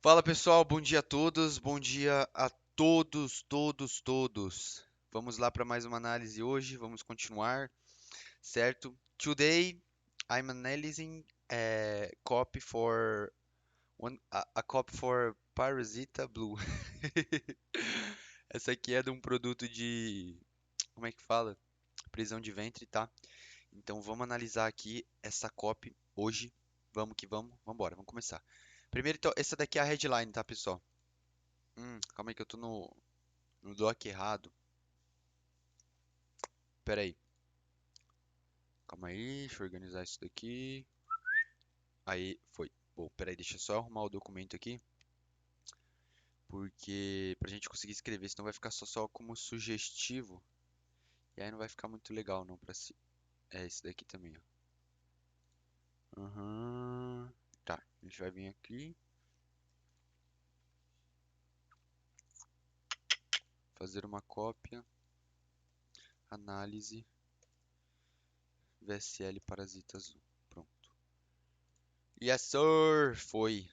Fala pessoal, bom dia a todos, bom dia a todos. Vamos lá para mais uma análise hoje, vamos continuar, certo? Today I'm analyzing a copy for a copy for Parasita Blue. Essa aqui é de um produto de, como é que fala? Prisão de ventre, tá? Então vamos analisar aqui essa copy hoje. Vamos que vamos, vamos embora, vamos começar. Primeiro, então, essa daqui é a headline, tá, pessoal? Calma aí que eu tô no dock errado. Pera aí. Calma aí, deixa eu organizar isso daqui. Aí, foi. Bom, pera aí, deixa eu só arrumar o documento aqui. Porque pra gente conseguir escrever, senão vai ficar só como sugestivo. E aí não vai ficar muito legal não pra si. É esse daqui também, ó. Tá, a gente vai vir aqui. Fazer uma cópia. Análise. VSL parasita azul. Pronto. Yes, sir! Foi.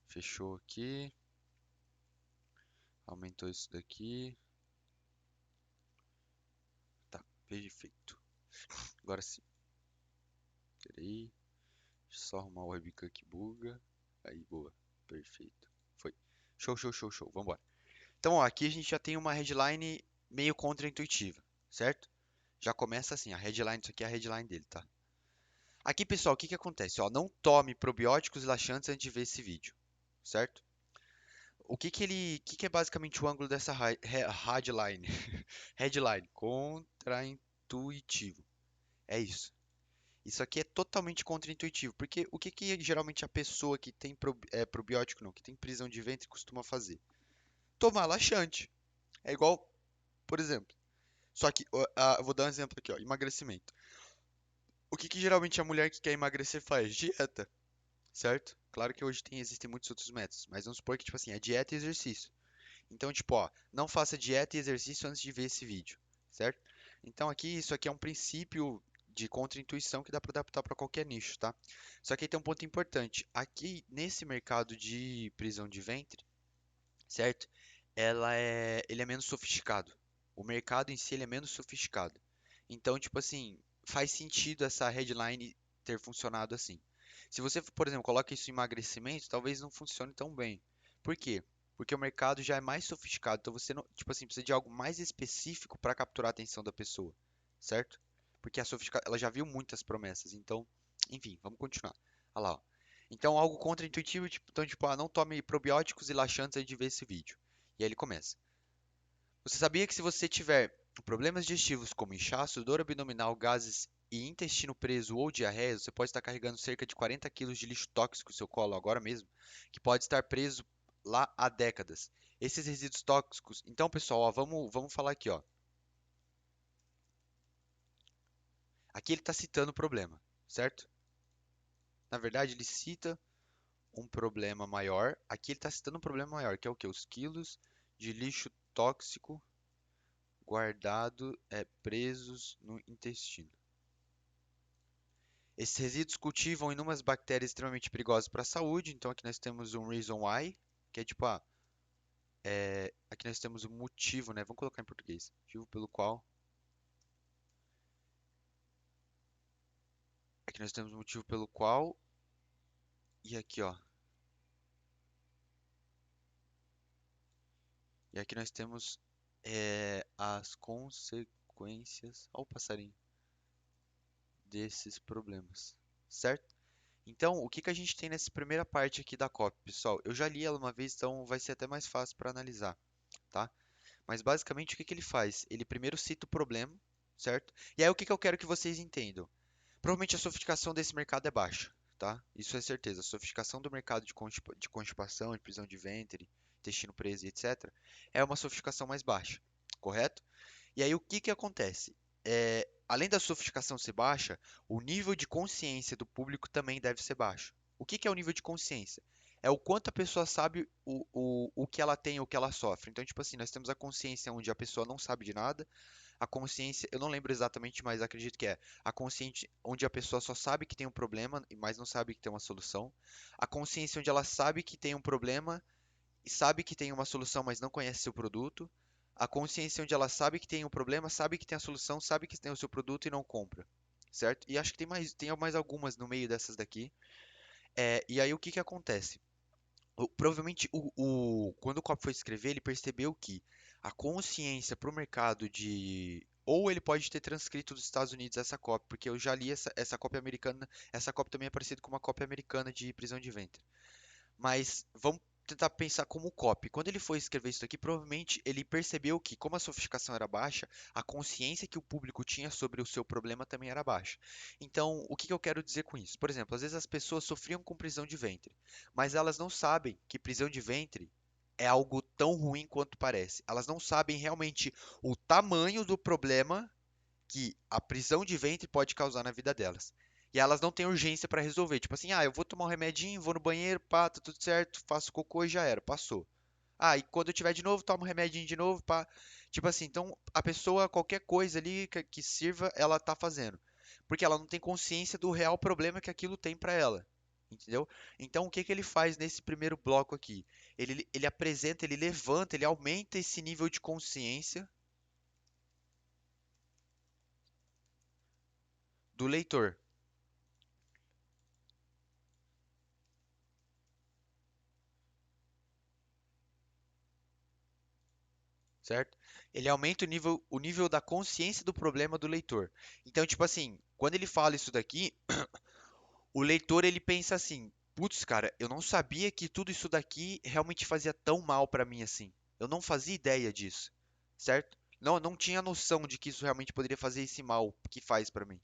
Fechou aqui. Aumentou isso daqui. Tá, perfeito. Agora sim. Peraí. Deixa eu só arrumar o webcam que buga. Aí, boa. Perfeito. Foi. Show. Vambora. Então, ó, aqui a gente já tem uma headline meio contra-intuitiva, certo? Já começa assim, a headline, isso aqui é a headline dele, tá? Aqui, pessoal, o que que acontece? Ó, não tome probióticos e laxantes antes de ver esse vídeo, certo? O que é basicamente o ângulo dessa headline? Headline, contra-intuitivo. É isso. Isso aqui é totalmente contra-intuitivo, porque o que que geralmente a pessoa que tem probiótico, não, que tem prisão de ventre costuma fazer? Tomar laxante. É igual, por exemplo. Só que, ó, eu vou dar um exemplo aqui, ó, emagrecimento. O que que geralmente a mulher que quer emagrecer faz? Dieta, certo? Claro que hoje existem muitos outros métodos, mas vamos supor que, tipo assim, é dieta e exercício. Então, tipo, ó, não faça dieta e exercício antes de ver esse vídeo, certo? Então, isso aqui é um princípio de contra-intuição que dá para adaptar para qualquer nicho, tá? Só que aí tem um ponto importante. Aqui, nesse mercado de prisão de ventre, certo? Ele é menos sofisticado. O mercado em si ele é menos sofisticado. Então, tipo assim, faz sentido essa headline ter funcionado assim. Se você, por exemplo, coloca isso em emagrecimento, talvez não funcione tão bem. Por quê? Porque o mercado já é mais sofisticado, então você não, tipo assim, precisa de algo mais específico para capturar a atenção da pessoa, certo? Porque ela já viu muitas promessas, então, enfim, vamos continuar. Olha lá, ó. Então, algo contra-intuitivo, tipo, então, tipo, não tome probióticos e laxantes antes de ver esse vídeo. E aí ele começa. Você sabia que se você tiver problemas digestivos como inchaço, dor abdominal, gases e intestino preso ou diarreia, você pode estar carregando cerca de 40 quilos de lixo tóxico no seu colo agora mesmo, que pode estar preso lá há décadas. Esses resíduos tóxicos. Então, pessoal, ó, vamos falar aqui, ó. Aqui ele está citando o problema, certo? Na verdade, ele cita um problema maior. Aqui ele está citando um problema maior, que é o quê? Os quilos de lixo tóxico presos no intestino. Esses resíduos cultivam inúmeras bactérias extremamente perigosas para a saúde. Então aqui nós temos um reason why, que é tipo, aqui nós temos um motivo, né? Vamos colocar em português. Motivo pelo qual. Aqui nós temos um motivo pelo qual. E aqui, ó. E aqui nós temos as consequências. Olha o passarinho. Desses problemas, certo? Então, o que que a gente tem nessa primeira parte aqui da copy, pessoal? Eu já li ela uma vez, então vai ser até mais fácil para analisar, tá? Mas basicamente o que que ele faz? Ele primeiro cita o problema, certo? E aí o que que eu quero que vocês entendam? Provavelmente a sofisticação desse mercado é baixa, tá? Isso é certeza. A sofisticação do mercado de constipação, de prisão de ventre, intestino preso e etc. é uma sofisticação mais baixa, correto? E aí o que que acontece? Além da sofisticação ser baixa, o nível de consciência do público também deve ser baixo. O que que é o nível de consciência? É o quanto a pessoa sabe o que ela tem, o que ela sofre. Então, tipo assim, nós temos a consciência onde a pessoa não sabe de nada, A consciência, eu não lembro exatamente, mas acredito que é a consciente onde a pessoa só sabe que tem um problema, mas não sabe que tem uma solução. A consciência onde ela sabe que tem um problema e sabe que tem uma solução, mas não conhece seu produto. A consciência onde ela sabe que tem um problema, sabe que tem a solução, sabe que tem o seu produto e não compra, certo? E acho que tem mais algumas no meio dessas daqui. E aí o que que acontece? Provavelmente, quando o Kopp foi escrever, ele percebeu que a consciência para o mercado de. Ou ele pode ter transcrito dos Estados Unidos essa cópia, porque eu já li essa cópia americana. Essa cópia também é parecida com uma cópia americana de prisão de ventre. Mas vamos tentar pensar como copy. Quando ele foi escrever isso aqui, provavelmente ele percebeu que, como a sofisticação era baixa, a consciência que o público tinha sobre o seu problema também era baixa. Então, o que que eu quero dizer com isso? Por exemplo, às vezes as pessoas sofriam com prisão de ventre, mas elas não sabem que prisão de ventre é algo tão ruim quanto parece. Elas não sabem realmente o tamanho do problema que a prisão de ventre pode causar na vida delas. E elas não têm urgência para resolver. Tipo assim, eu vou tomar um remedinho, vou no banheiro, pá, tá tudo certo, faço cocô e já era, passou. E quando eu tiver de novo, tomo um remedinho de novo, pá. Tipo assim, então a pessoa, qualquer coisa ali que sirva, ela tá fazendo. Porque ela não tem consciência do real problema que aquilo tem para ela. Entendeu? Então, o que que ele faz nesse primeiro bloco aqui? Ele apresenta, ele levanta, ele aumenta esse nível de consciência do leitor. Certo? Ele aumenta o nível da consciência do problema do leitor. Então, tipo assim, quando ele fala isso daqui, o leitor ele pensa assim: putz, cara, eu não sabia que tudo isso daqui realmente fazia tão mal pra mim assim. Eu não fazia ideia disso, certo? Não tinha noção de que isso realmente poderia fazer esse mal que faz pra mim.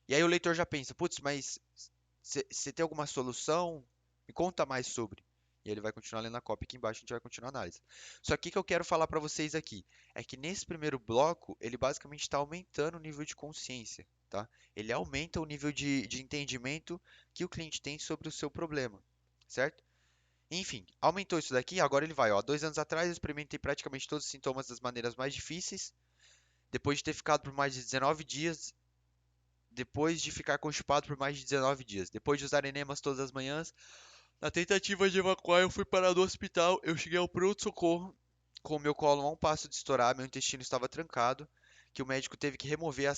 E aí o leitor já pensa: putz, mas você tem alguma solução? Me conta mais sobre. E ele vai continuar lendo a cópia aqui embaixo, a gente vai continuar a análise. Só que o que eu quero falar para vocês aqui é que nesse primeiro bloco, ele basicamente está aumentando o nível de consciência, tá? Ele aumenta o nível de entendimento que o cliente tem sobre o seu problema, certo? Enfim, aumentou isso daqui, agora ele vai, ó, 2 anos atrás eu experimentei praticamente todos os sintomas das maneiras mais difíceis, depois de ter ficado por mais de 19 dias, depois de ficar constipado por mais de 19 dias, depois de usar enemas todas as manhãs, na tentativa de evacuar, eu fui parar no hospital. Eu cheguei ao pronto-socorro com o meu colo a um passo de estourar, meu intestino estava trancado, que o médico teve que remover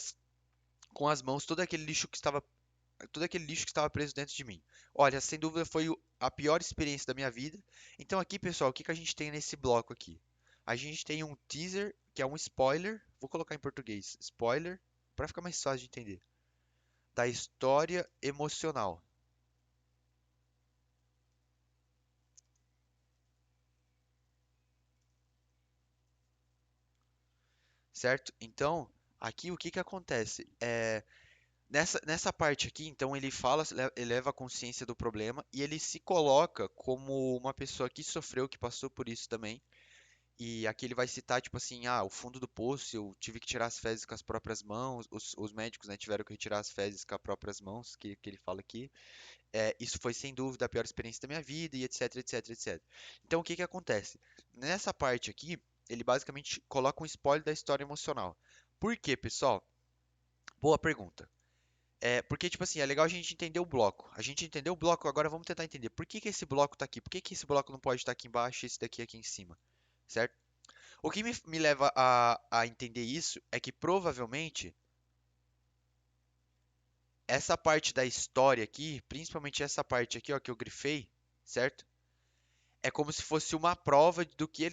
com as mãos todo aquele lixo que estava preso dentro de mim. Olha, sem dúvida foi a pior experiência da minha vida. Então aqui, pessoal, o que que a gente tem nesse bloco aqui? A gente tem um teaser, que é um spoiler, vou colocar em português, spoiler, para ficar mais fácil de entender, da história emocional. Certo? Então, aqui o que que acontece? Nessa parte aqui, então, ele fala, eleva a consciência do problema e ele se coloca como uma pessoa que sofreu, que passou por isso também. E aqui ele vai citar, tipo assim, o fundo do poço, eu tive que tirar as fezes com as próprias mãos, os médicos, né, tiveram que retirar as fezes com as próprias mãos, que ele fala aqui. Isso foi sem dúvida a pior experiência da minha vida, e etc, etc, etc. Então, o que que acontece? Nessa parte aqui, ele basicamente coloca um spoiler da história emocional. Por quê, pessoal? Boa pergunta. Porque, tipo assim, é legal a gente entender o bloco. A gente entendeu o bloco, agora vamos tentar entender por que que esse bloco tá aqui. Por que que esse bloco não pode estar aqui embaixo e esse daqui aqui em cima, certo? O que me leva a entender isso é que provavelmente essa parte da história aqui, principalmente essa parte aqui, ó, que eu grifei, certo? É como se fosse uma prova do que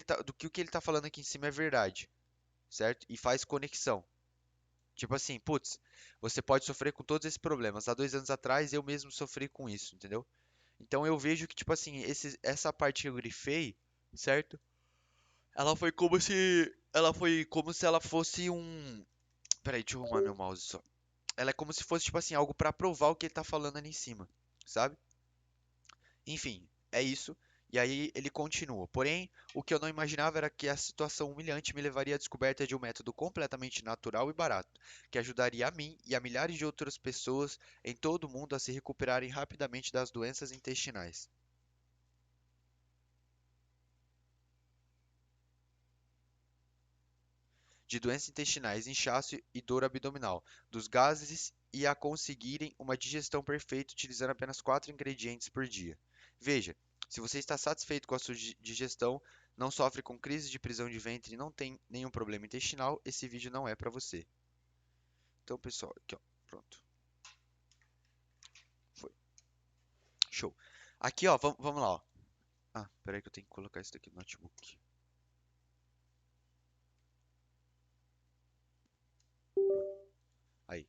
o que ele tá falando aqui em cima é verdade, certo? E faz conexão. Tipo assim, putz, você pode sofrer com todos esses problemas. Há 2 anos atrás eu mesmo sofri com isso, entendeu? Então eu vejo que, tipo assim, essa parte que eu grifei, certo? Ela foi como se ela fosse um. Peraí, deixa eu arrumar meu mouse só. Ela é como se fosse, tipo assim, algo pra provar o que ele tá falando ali em cima, sabe? Enfim, é isso. E aí ele continua. Porém, o que eu não imaginava era que a situação humilhante me levaria à descoberta de um método completamente natural e barato, que ajudaria a mim e a milhares de outras pessoas em todo o mundo a se recuperarem rapidamente das doenças intestinais. de doenças intestinais, inchaço e dor abdominal, dos gases e a conseguirem uma digestão perfeita utilizando apenas 4 ingredientes por dia. Veja, se você está satisfeito com a sua digestão, não sofre com crise de prisão de ventre e não tem nenhum problema intestinal, esse vídeo não é para você. Então, pessoal, aqui ó, pronto. Foi. Show. Aqui, ó, vamos lá, ó. Ah, peraí que eu tenho que colocar isso daqui no notebook. Aí,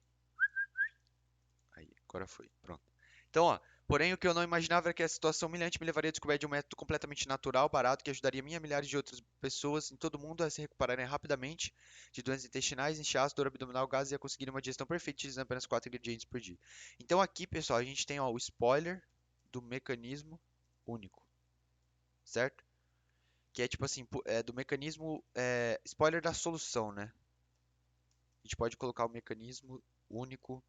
aí, agora foi. Pronto. Então, ó, porém o que eu não imaginava era que a situação humilhante me levaria a descobrir de um método completamente natural, barato, que ajudaria minha e milhares de outras pessoas em todo o mundo a se recuperarem rapidamente de doenças intestinais, inchaço, dor abdominal, gases e a conseguirem uma digestão perfeita utilizando apenas 4 ingredientes por dia. Então aqui, pessoal, a gente tem, ó, o spoiler do mecanismo único, certo? Que é tipo assim, do mecanismo, spoiler da solução, né? A gente pode colocar o mecanismo único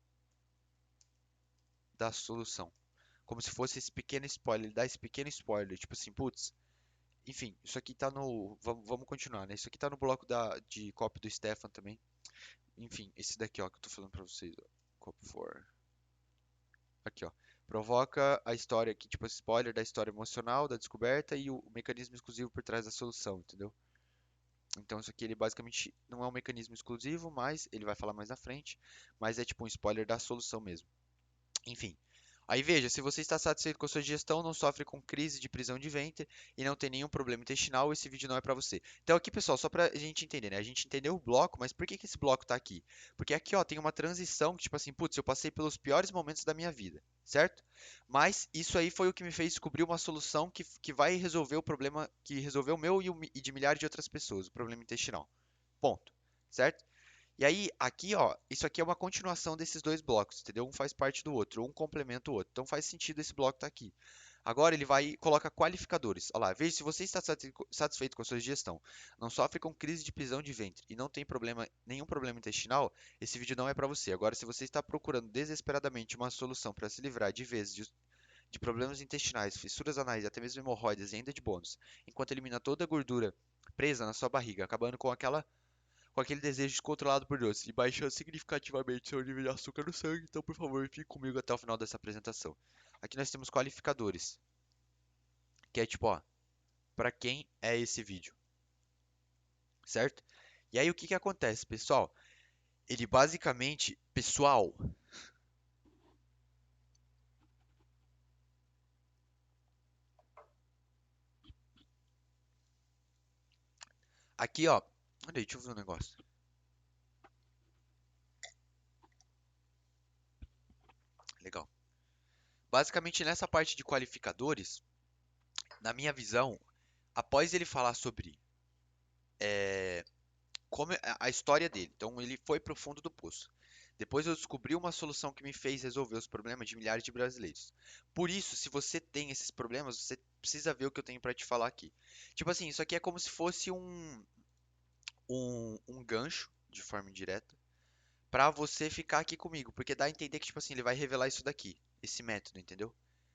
da solução. Como se fosse esse pequeno spoiler, ele dá esse pequeno spoiler, tipo assim, putz, enfim, isso aqui tá no. Vamos continuar, né? Isso aqui tá no bloco de copy do Stefan também. Enfim, esse daqui, ó, que eu tô falando pra vocês, ó. Copy for. Aqui, ó. Provoca a história aqui, tipo, spoiler da história emocional, da descoberta e o mecanismo exclusivo por trás da solução, entendeu? Então, isso aqui ele basicamente não é um mecanismo exclusivo, mas ele vai falar mais na frente, mas é tipo um spoiler da solução mesmo. Enfim. Aí veja, se você está satisfeito com a sua digestão, não sofre com crise de prisão de ventre e não tem nenhum problema intestinal, esse vídeo não é para você. Então aqui, pessoal, só para a gente entender, né? A gente entendeu o bloco, mas por que que esse bloco está aqui? Porque aqui, ó, tem uma transição que, tipo assim, putz, eu passei pelos piores momentos da minha vida, certo? Mas isso aí foi o que me fez descobrir uma solução que vai resolver o problema, que resolveu o meu e de milhares de outras pessoas, o problema intestinal. Ponto. Certo? E aí, aqui, ó, isso aqui é uma continuação desses dois blocos, entendeu? Um faz parte do outro, um complementa o outro. Então faz sentido esse bloco estar aqui. Agora ele vai e coloca qualificadores. Olha lá, veja se você está satisfeito com a sua digestão, não sofre com crise de prisão de ventre e não tem nenhum problema intestinal, esse vídeo não é para você. Agora, se você está procurando desesperadamente uma solução para se livrar de vezes de problemas intestinais, fissuras anais e até mesmo hemorroidas e ainda de bônus, enquanto elimina toda a gordura presa na sua barriga, acabando com aquele desejo descontrolado por doce e baixando significativamente seu nível de açúcar no sangue, então por favor fique comigo até o final dessa apresentação. Aqui nós temos qualificadores, que é tipo, ó, para quem é esse vídeo, certo? E aí o que que acontece, pessoal? Ele basicamente, pessoal, aqui ó, olha aí, deixa eu ver um negócio. Legal. Basicamente nessa parte de qualificadores, na minha visão, após ele falar sobre como a história dele. Então ele foi para o fundo do poço. Depois eu descobri uma solução que me fez resolver os problemas de milhares de brasileiros. Por isso, se você tem esses problemas, você precisa ver o que eu tenho para te falar aqui. Tipo assim, isso aqui é como se fosse um gancho, de forma indireta, para você ficar aqui comigo, porque dá a entender que tipo assim, ele vai revelar isso daqui, esse método, entendeu?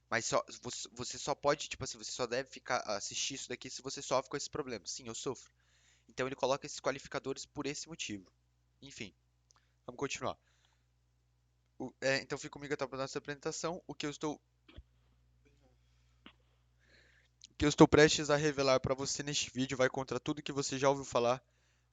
Mas só, você só pode, tipo assim, você só deve ficar assistir isso daqui se você sofre com esses problemas. Sim, eu sofro. Então ele coloca esses qualificadores por esse motivo. Enfim, vamos continuar. Então fica comigo até a nossa apresentação. O que eu estou prestes a revelar para você neste vídeo vai contra tudo que você já ouviu falar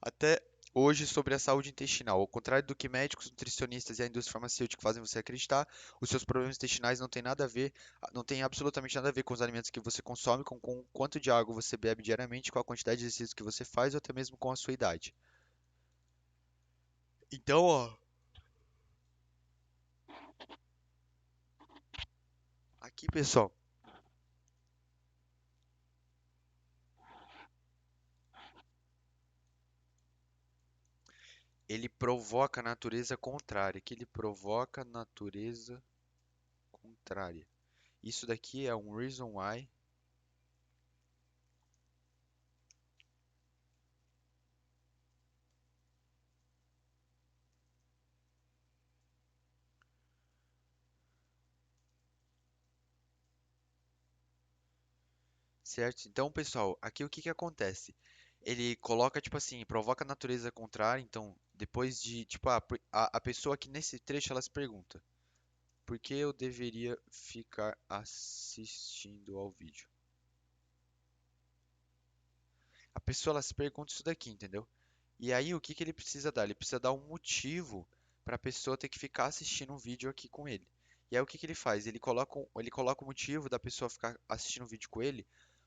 até hoje sobre a saúde intestinal. Ao contrário do que médicos, nutricionistas e a indústria farmacêutica fazem você acreditar, os seus problemas intestinais não têm nada a ver, não tem absolutamente nada a ver com os alimentos que você consome, com o quanto de água você bebe diariamente, com a quantidade de exercícios que você faz ou até mesmo com a sua idade. Então, ó, aqui, pessoal, ele provoca a natureza contrária, que ele provoca a natureza contrária. Isso daqui é um reason why, certo? Então, pessoal, aqui o que que acontece? Ele coloca, tipo assim, provoca a natureza contrária, então, depois de, tipo, a pessoa que nesse trecho ela se pergunta, por que eu deveria ficar assistindo ao vídeo? A pessoa ela se pergunta isso daqui, entendeu? E aí o que que ele precisa dar? Ele precisa dar um motivo para a pessoa ter que ficar assistindo um vídeo aqui com ele. E aí o que que ele faz? Ele coloca o motivo da pessoa ficar assistindo um vídeo com ele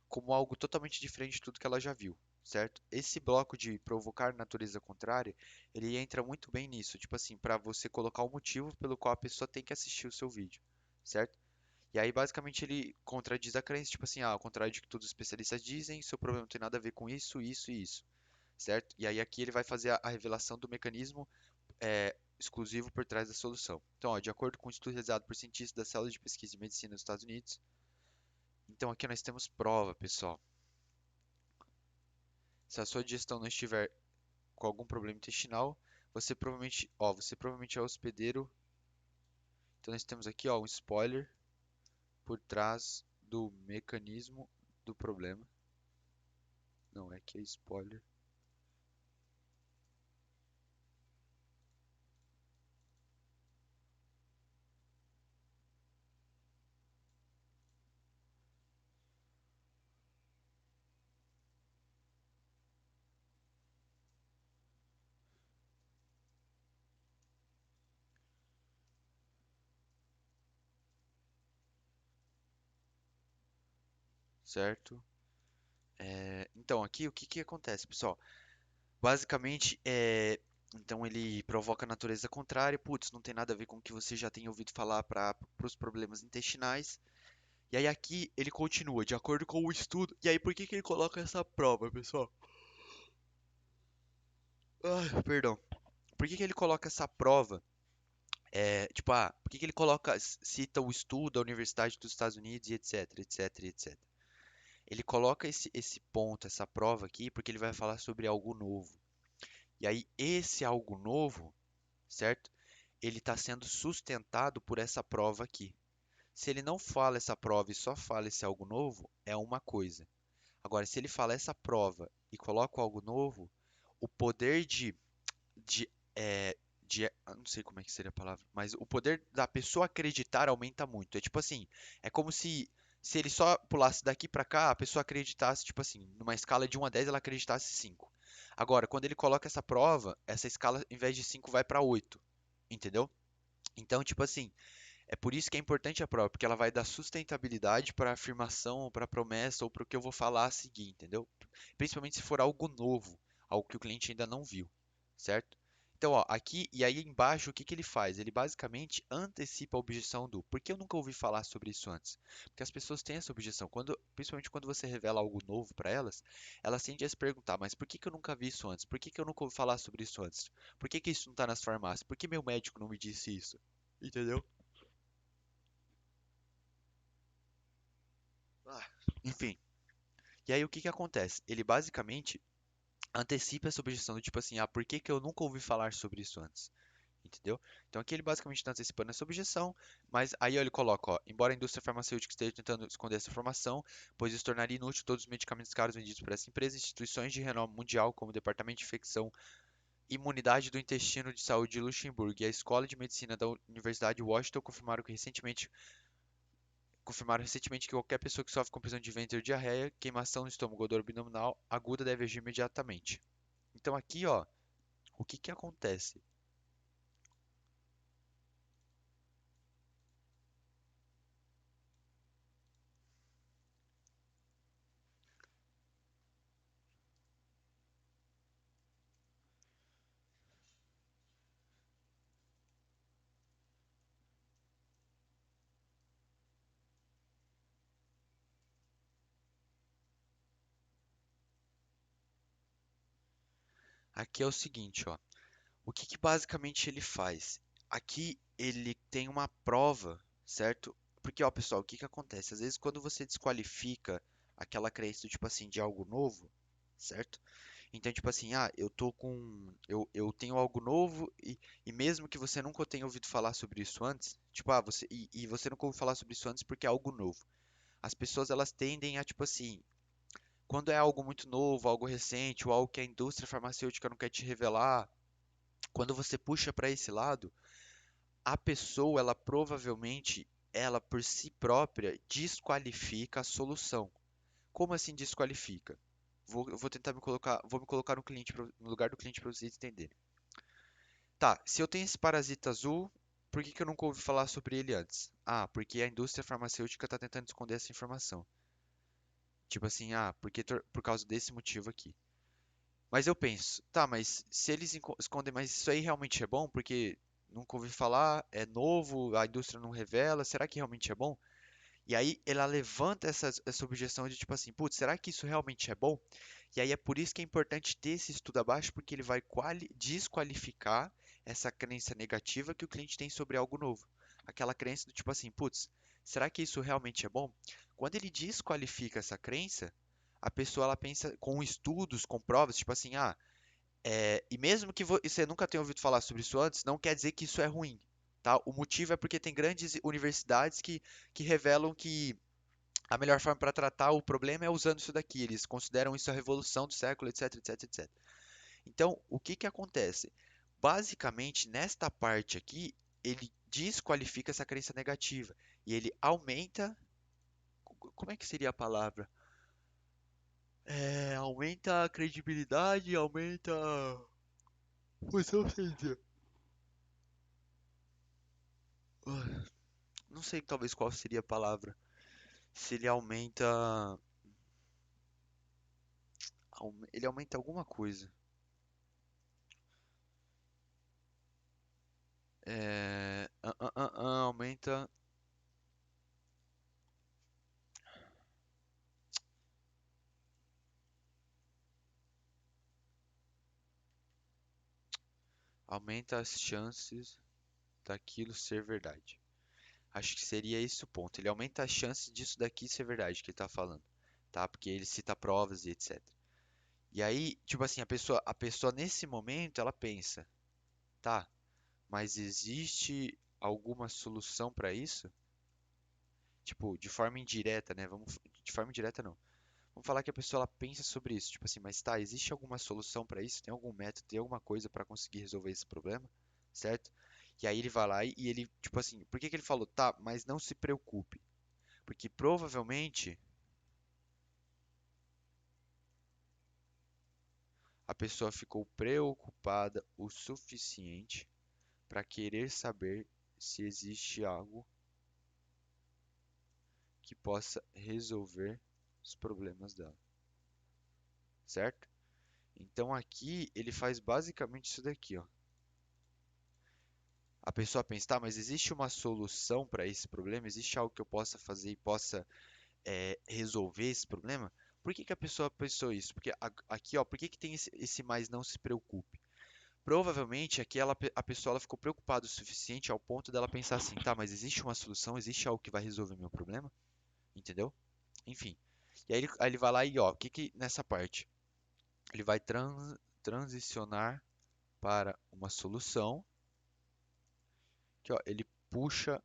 como algo totalmente diferente de tudo que ela já viu, certo? Esse bloco de provocar natureza contrária, ele entra muito bem nisso, tipo assim, para você colocar o motivo pelo qual a pessoa tem que assistir o seu vídeo, certo? E aí, basicamente, ele contradiz a crença, tipo assim, ao contrário de que todos os especialistas dizem, seu problema não tem nada a ver com isso, isso e isso, certo? E aí aqui ele vai fazer a revelação do mecanismo exclusivo por trás da solução. Então, ó, de acordo com um estudo realizado por cientistas da célula de pesquisa de medicina dos Estados Unidos, então aqui nós temos prova, pessoal. Se a sua digestão não estiver com algum problema intestinal, você provavelmente é hospedeiro. Então nós temos aqui, ó, um spoiler por trás do mecanismo do problema. Não é que é spoiler, certo? Então aqui o que que acontece, pessoal? Basicamente, então ele provoca a natureza contrária. Putz, não tem nada a ver com o que você já tem ouvido falar para os problemas intestinais. E aí aqui ele continua, de acordo com o estudo. E aí por que que ele coloca essa prova, pessoal? Ai, perdão. Por que que ele coloca essa prova? Tipo, por que que ele coloca, cita o estudo da Universidade dos Estados Unidos e etc, etc, etc. Ele coloca esse ponto, essa prova aqui, porque ele vai falar sobre algo novo. E aí esse algo novo, certo? Ele está sendo sustentado por essa prova aqui. Se ele não fala essa prova e só fala esse algo novo, é uma coisa. Agora, se ele fala essa prova e coloca algo novo, o poder de, eu não sei como é que seria a palavra, mas o poder da pessoa acreditar aumenta muito. É tipo assim, é como se ele só pulasse daqui pra cá, a pessoa acreditasse, tipo assim, numa escala de 1 a 10, ela acreditasse 5. Agora, quando ele coloca essa prova, essa escala, em vez de 5, vai pra 8. Entendeu? Então, tipo assim, é por isso que é importante a prova, porque ela vai dar sustentabilidade para a afirmação, ou para a promessa, ou para o que eu vou falar a seguir, entendeu? Principalmente se for algo novo, algo que o cliente ainda não viu, certo? Então, ó, aqui e aí embaixo, o que que ele faz? Ele basicamente antecipa a objeção do por que eu nunca ouvi falar sobre isso antes? Porque as pessoas têm essa objeção, principalmente quando você revela algo novo para elas, elas tendem a se perguntar, mas por que que eu nunca vi isso antes? Por que que eu nunca ouvi falar sobre isso antes? Por que que isso não está nas farmácias? Por que meu médico não me disse isso? Entendeu? Ah, enfim, e aí o que que acontece? Ele basicamente antecipa essa objeção do tipo assim, por que que eu nunca ouvi falar sobre isso antes? Entendeu? Então aqui ele basicamente está antecipando essa objeção, mas aí ele coloca, ó, embora a indústria farmacêutica esteja tentando esconder essa informação, pois isso tornaria inútil todos os medicamentos caros vendidos por essa empresa, instituições de renome mundial como o Departamento de Infecção e Imunidade do Intestino de Saúde de Luxemburgo e a Escola de Medicina da Universidade de Washington confirmaram recentemente que qualquer pessoa que sofre com prisão de ventre ou diarreia, queimação no estômago ou dor abdominal aguda deve agir imediatamente. Então aqui, ó, o que que acontece? Aqui é o seguinte, ó. O que que basicamente ele faz? Aqui ele tem uma prova, certo? Porque, ó, pessoal, o que que acontece? Às vezes quando você desqualifica aquela crença, tipo assim, de algo novo, certo? Então, tipo assim, eu tenho algo novo e mesmo que você nunca tenha ouvido falar sobre isso antes, tipo, e você nunca ouviu falar sobre isso antes porque é algo novo. As pessoas, elas tendem a, tipo assim, quando é algo muito novo, algo recente, ou algo que a indústria farmacêutica não quer te revelar, quando você puxa para esse lado, a pessoa, ela provavelmente, ela por si própria, desqualifica a solução. Como assim desqualifica? Eu vou tentar vou me colocar no cliente, no lugar do cliente para vocês entenderem. Tá, se eu tenho esse parasita azul, por que que eu nunca ouvi falar sobre ele antes? Ah, porque a indústria farmacêutica está tentando esconder essa informação. Tipo assim, ah, por causa desse motivo aqui. Mas eu penso, tá, mas se eles escondem, mas isso aí realmente é bom? Porque nunca ouvi falar, é novo, a indústria não revela, será que realmente é bom? E aí ela levanta essa objeção de tipo assim, putz, será que isso realmente é bom? E aí é por isso que é importante ter esse estudo abaixo, porque ele vai desqualificar essa crença negativa que o cliente tem sobre algo novo. Aquela crença do tipo assim, putz, será que isso realmente é bom? Quando ele desqualifica essa crença, a pessoa ela pensa com estudos, com provas, tipo assim, ah, e mesmo que você nunca tenha ouvido falar sobre isso antes, não quer dizer que isso é ruim, tá? O motivo é porque tem grandes universidades que revelam que a melhor forma para tratar o problema é usando isso daqui. Eles consideram isso a revolução do século, etc, etc, etc. Então, o que que acontece? Basicamente, nesta parte aqui, ele desqualifica essa crença negativa e ele aumenta. Como é que seria a palavra? Aumenta a credibilidade, aumenta. Pois eu sei dizer. Não sei talvez qual seria a palavra. Se ele aumenta. Ele aumenta alguma coisa. Aumenta. Aumenta as chances daquilo ser verdade. Acho que seria esse o ponto. Ele aumenta as chances disso daqui ser verdade que ele tá falando, tá? Porque ele cita provas e etc. E aí, tipo assim, a pessoa nesse momento ela pensa, tá, mas existe alguma solução para isso? Tipo, de forma indireta, né? De forma indireta não. Vamos falar que a pessoa ela pensa sobre isso, tipo assim, mas tá, existe alguma solução para isso? Tem algum método, tem alguma coisa para conseguir resolver esse problema, certo? E aí ele vai lá e ele, tipo assim, por que que ele falou, tá, mas não se preocupe, porque provavelmente a pessoa ficou preocupada o suficiente para querer saber se existe algo que possa resolver os problemas dela, certo? Então aqui ele faz basicamente isso daqui, ó. A pessoa pensa, tá, mas existe uma solução para esse problema? Existe algo que eu possa fazer e possa resolver esse problema? Por que que a pessoa pensou isso? Porque aqui, ó, por que que tem esse mais não se preocupe? Provavelmente aqui a pessoa ela ficou preocupada o suficiente ao ponto dela pensar assim, tá, mas existe uma solução? Existe algo que vai resolver meu problema? Entendeu? Enfim. E aí ele vai lá e, ó, o que que nessa parte? Ele vai transicionar para uma solução que, ó, ele puxa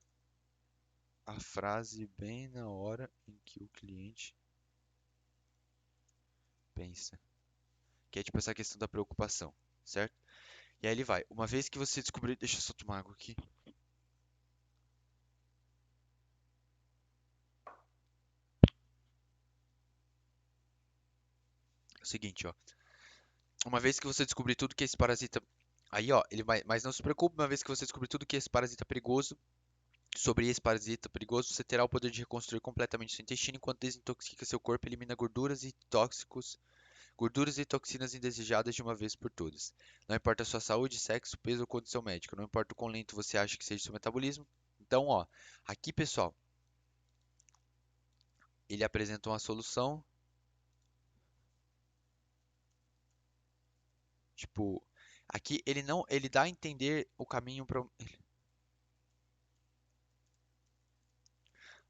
a frase bem na hora em que o cliente pensa. Que é tipo essa questão da preocupação, certo? E aí ele vai. Uma vez que você descobrir. Deixa eu só tomar água aqui. É o seguinte, ó. Uma vez que você descobrir tudo que esse parasita. Aí, ó, ele vai. Mas não se preocupe, uma vez que você descobrir tudo que esse parasita é perigoso. Sobre esse parasita perigoso, você terá o poder de reconstruir completamente seu intestino enquanto desintoxica seu corpo e elimina gorduras e toxinas indesejadas de uma vez por todas. Não importa a sua saúde, sexo, peso ou condição médica, não importa o quão lento você acha que seja seu metabolismo. Então, ó, aqui, pessoal, ele apresenta uma solução, tipo, aqui ele não, ele dá a entender o caminho para,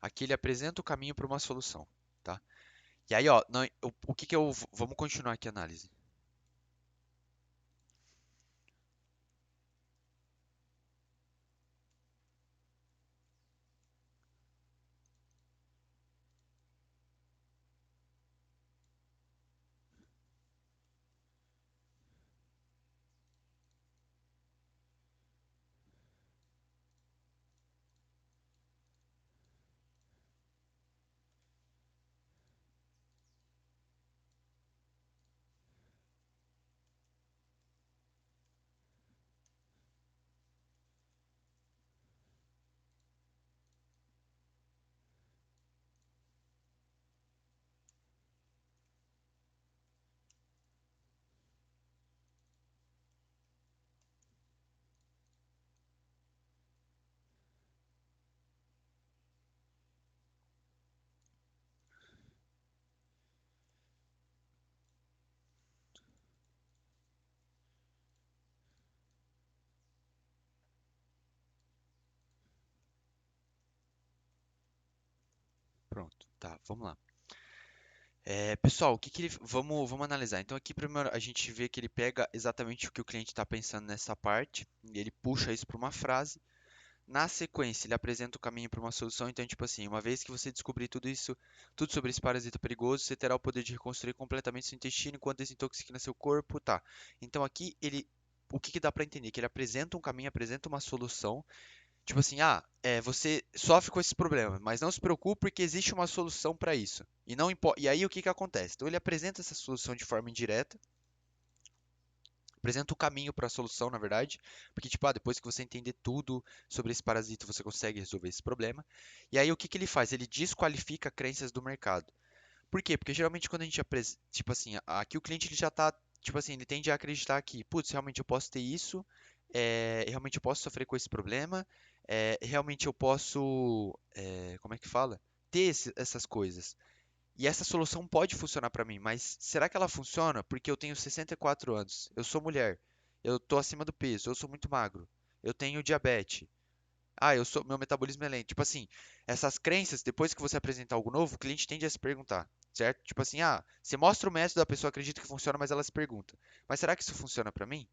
aqui ele apresenta o caminho para uma solução, tá? E aí, ó, o que que eu, vamos continuar aqui a análise. Pronto, tá, vamos lá. Pessoal, o que que ele. Vamos analisar. Então, aqui primeiro a gente vê que ele pega exatamente o que o cliente está pensando nessa parte e ele puxa isso para uma frase. Na sequência, ele apresenta o caminho para uma solução. Então, tipo assim, uma vez que você descobrir tudo isso, tudo sobre esse parasita perigoso, você terá o poder de reconstruir completamente seu intestino enquanto desintoxica seu corpo, tá? Então, aqui ele. O que que dá para entender? Que ele apresenta um caminho, apresenta uma solução. Tipo assim, você sofre com esse problema, mas não se preocupe porque existe uma solução para isso. E não importa. E aí o que que acontece? Então ele apresenta essa solução de forma indireta, apresenta o caminho para a solução, na verdade, porque tipo, depois que você entender tudo sobre esse parasita, você consegue resolver esse problema. E aí o que que ele faz? Ele desqualifica crenças do mercado. Por quê? Porque geralmente quando a gente apresenta, tipo assim, aqui o cliente ele já tá, tipo assim, ele tende a acreditar que, putz, realmente eu posso ter isso, realmente eu posso sofrer com esse problema, realmente eu posso, como é que fala? Ter essas coisas. E essa solução pode funcionar para mim, mas será que ela funciona? Porque eu tenho 64 anos, eu sou mulher, eu tô acima do peso, eu sou muito magro, eu tenho diabetes. Meu metabolismo é lento. Tipo assim, essas crenças, depois que você apresentar algo novo, o cliente tende a se perguntar, certo? Tipo assim, você mostra o método, a pessoa acredita que funciona, mas ela se pergunta, mas será que isso funciona pra mim?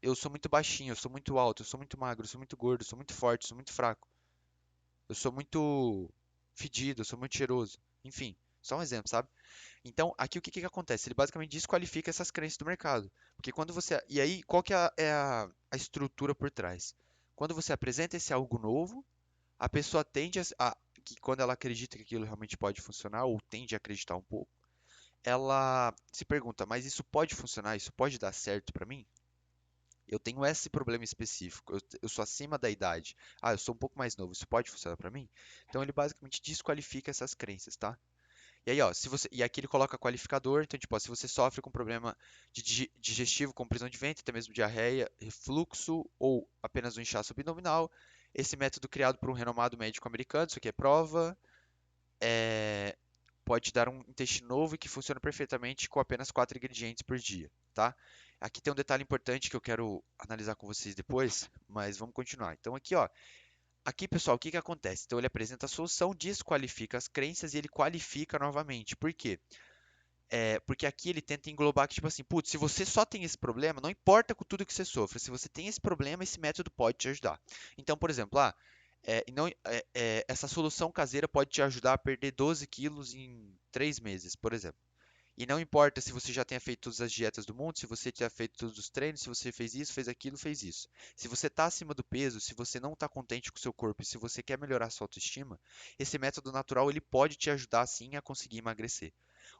Eu sou muito baixinho, eu sou muito alto, eu sou muito magro, eu sou muito gordo, eu sou muito forte, eu sou muito fraco, eu sou muito fedido, eu sou muito cheiroso. Enfim, só um exemplo, sabe? Então, aqui o que que acontece? Ele basicamente desqualifica essas crenças do mercado. Porque quando você. E aí, qual que é a estrutura por trás? Quando você apresenta esse algo novo, a pessoa tende que quando ela acredita que aquilo realmente pode funcionar, ou tende a acreditar um pouco, ela se pergunta, mas isso pode funcionar? Isso pode dar certo para mim? Eu tenho esse problema específico, eu sou acima da idade. Eu sou um pouco mais novo, isso pode funcionar para mim? Então ele basicamente desqualifica essas crenças, tá? E aí, ó, se você, e aqui ele coloca qualificador, então, tipo, ó, se você sofre com problema digestivo, como prisão de ventre, até mesmo diarreia, refluxo ou apenas um inchaço abdominal, esse método criado por um renomado médico americano, isso aqui é prova, é, pode dar um intestino novo e que funciona perfeitamente com apenas 4 ingredientes por dia, tá? Aqui tem um detalhe importante que eu quero analisar com vocês depois, mas vamos continuar. Então, aqui, ó, aqui, pessoal, o que que acontece? Então, ele apresenta a solução, desqualifica as crenças e ele qualifica novamente. Por quê? Porque aqui ele tenta englobar que, tipo assim, putz, se você só tem esse problema, não importa com tudo que você sofre, se você tem esse problema, esse método pode te ajudar. Então, por exemplo, essa solução caseira pode te ajudar a perder 12 quilos em 3 meses, por exemplo. E não importa se você já tenha feito todas as dietas do mundo, se você já feito todos os treinos, se você fez isso, fez aquilo, fez isso. Se você está acima do peso, se você não está contente com o seu corpo e se você quer melhorar a sua autoestima, esse método natural ele pode te ajudar sim a conseguir emagrecer.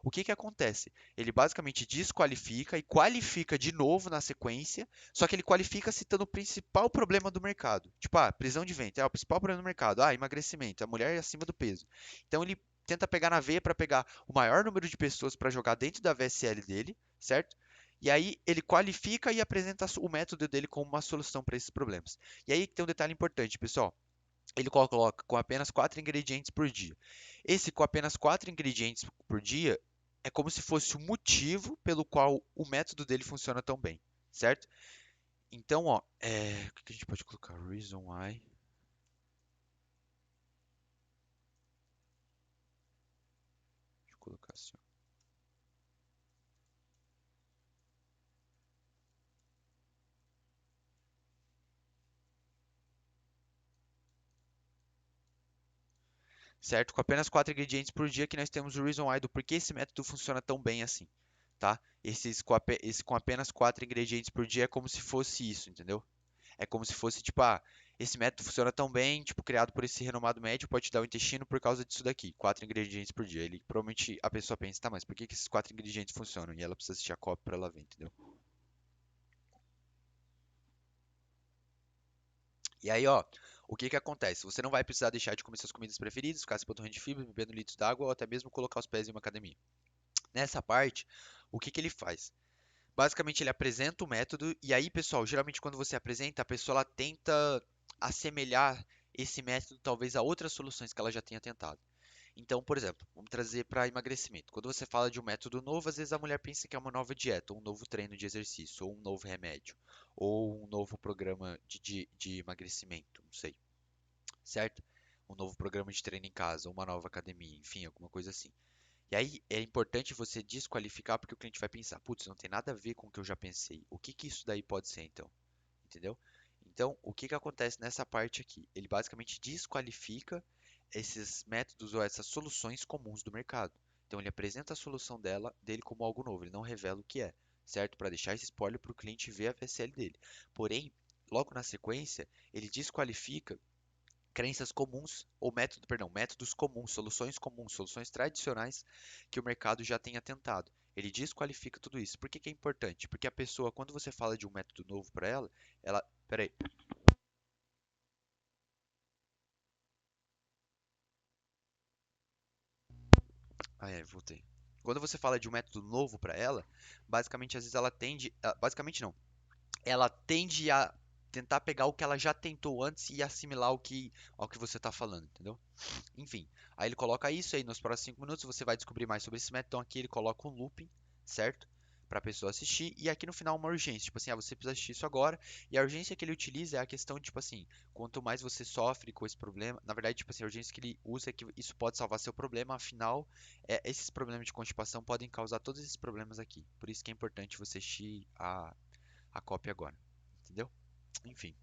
O que que acontece? Ele basicamente desqualifica e qualifica de novo na sequência, só que ele qualifica citando o principal problema do mercado. Tipo, prisão de ventre, o principal problema do mercado, emagrecimento, a mulher é acima do peso. Então ele tenta pegar na veia para pegar o maior número de pessoas para jogar dentro da VSL dele, certo? E aí ele qualifica e apresenta o método dele como uma solução para esses problemas. E aí tem um detalhe importante, pessoal. Ele coloca com apenas 4 ingredientes por dia. Esse com apenas 4 ingredientes por dia é como se fosse o motivo pelo qual o método dele funciona tão bem, certo? Então, ó, o que a gente pode colocar? Reason why. Deixa eu colocar assim, ó. Certo? Com apenas 4 ingredientes por dia que nós temos o reason why do porquê esse método funciona tão bem assim, tá? Esse com apenas 4 ingredientes por dia é como se fosse isso, entendeu? É como se fosse, tipo, esse método funciona tão bem, tipo, criado por esse renomado médico, pode te dar o intestino por causa disso daqui, 4 ingredientes por dia. Ele provavelmente a pessoa pensa, tá, mas por que que esses 4 ingredientes funcionam? E ela precisa assistir a cópia pra ela ver, entendeu? E aí, ó, o que que acontece? Você não vai precisar deixar de comer suas comidas preferidas, ficar se panturrando de fibra, bebendo litros d'água ou até mesmo colocar os pés em uma academia. Nessa parte, o que que ele faz? Basicamente, ele apresenta o método, e aí, pessoal, geralmente quando você apresenta, a pessoa ela tenta assemelhar esse método talvez a outras soluções que ela já tenha tentado. Então, por exemplo, vamos trazer para emagrecimento. Quando você fala de um método novo, às vezes a mulher pensa que é uma nova dieta, ou um novo treino de exercício, ou um novo remédio, ou um novo programa de emagrecimento, não sei, certo? um novo programa de treino em casa, uma nova academia, enfim, alguma coisa assim. E aí é importante você desqualificar porque o cliente vai pensar, putz, não tem nada a ver com o que eu já pensei. O que que isso daí pode ser então? Entendeu? Então, o que que acontece nessa parte aqui? Ele basicamente desqualifica esses métodos ou essas soluções comuns do mercado. Então, ele apresenta a solução dele como algo novo, ele não revela o que é, certo? Para deixar esse spoiler para o cliente ver a VSL dele. Porém, logo na sequência, ele desqualifica crenças comuns, ou método, perdão, métodos comuns, soluções tradicionais que o mercado já tenha tentado. Ele desqualifica tudo isso. Por que que é importante? Porque a pessoa, quando você fala de um método novo para ela, peraí, voltei. Quando você fala de um método novo para ela, basicamente às vezes ela tende, basicamente não, ela tende a tentar pegar o que ela já tentou antes e assimilar ao que você está falando, entendeu? Enfim, aí ele coloca isso aí nos próximos 5 minutos, você vai descobrir mais sobre esse método. Então aqui ele coloca um looping, certo? Para a pessoa assistir, e aqui no final uma urgência, tipo assim, você precisa assistir isso agora, e a urgência que ele utiliza é a questão, tipo assim, quanto mais você sofre com esse problema, na verdade, tipo assim, a urgência que ele usa é que isso pode salvar seu problema, afinal, esses problemas de constipação podem causar todos esses problemas aqui, por isso que é importante você assistir a cópia agora, entendeu? Enfim,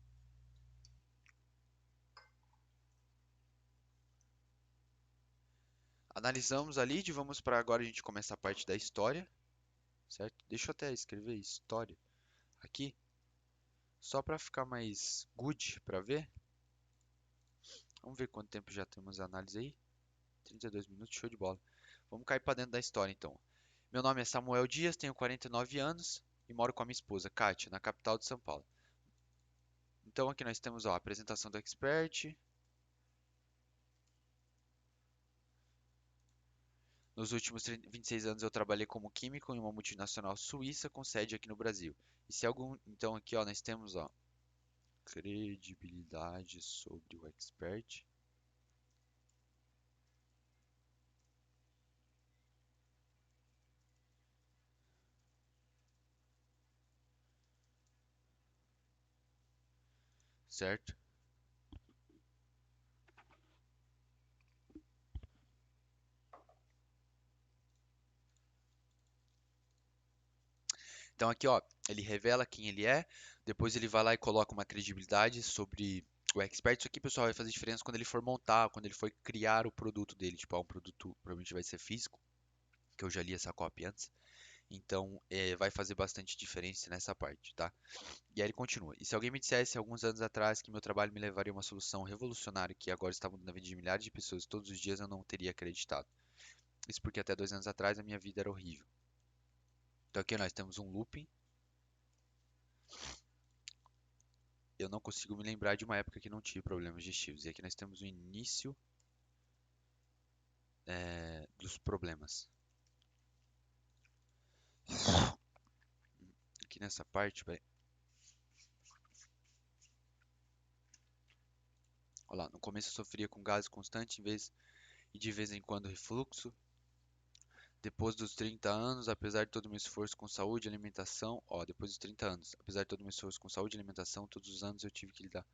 analisamos a lead, vamos para agora a gente começa a parte da história, certo? Deixa eu até escrever história aqui, só para ficar mais good para ver. Vamos ver quanto tempo já temos a análise aí. 32 minutos, show de bola. Vamos cair para dentro da história então. Meu nome é Samuel Dias, tenho 49 anos e moro com a minha esposa, Kátia, na capital de São Paulo. Então aqui nós temos ó, a apresentação do expert. Nos últimos 26 anos eu trabalhei como químico em uma multinacional suíça com sede aqui no Brasil. E se algum, então aqui ó, nós temos ó, credibilidade sobre o expert. Certo? Então aqui, ó, ele revela quem ele é, depois ele vai lá e coloca uma credibilidade sobre o expert. Isso aqui, pessoal, vai fazer diferença quando ele for montar, quando ele for criar o produto dele. Tipo, um produto provavelmente vai ser físico, que eu já li essa copy antes. Então, vai fazer bastante diferença nessa parte, tá? E aí ele continua. E se alguém me dissesse alguns anos atrás que meu trabalho me levaria a uma solução revolucionária que agora está mudando a vida de milhares de pessoas todos os dias, eu não teria acreditado. Isso porque até 2 anos atrás a minha vida era horrível. Então aqui nós temos um looping. Eu não consigo me lembrar de uma época que não tive problemas digestivos. E aqui nós temos o início dos problemas. Aqui nessa parte, vai. Olha lá, no começo eu sofria com gases constantes e de vez em quando refluxo. Depois dos 30 anos, apesar de todo o meu esforço com saúde e alimentação, ó, depois dos 30 anos, apesar de todo o meu esforço com saúde e alimentação, todos os anos eu tive que lidar.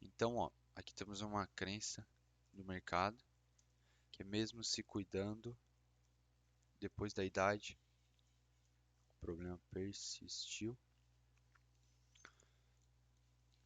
Então, ó, aqui temos uma crença do mercado que é mesmo se cuidando depois da idade, o problema persistiu.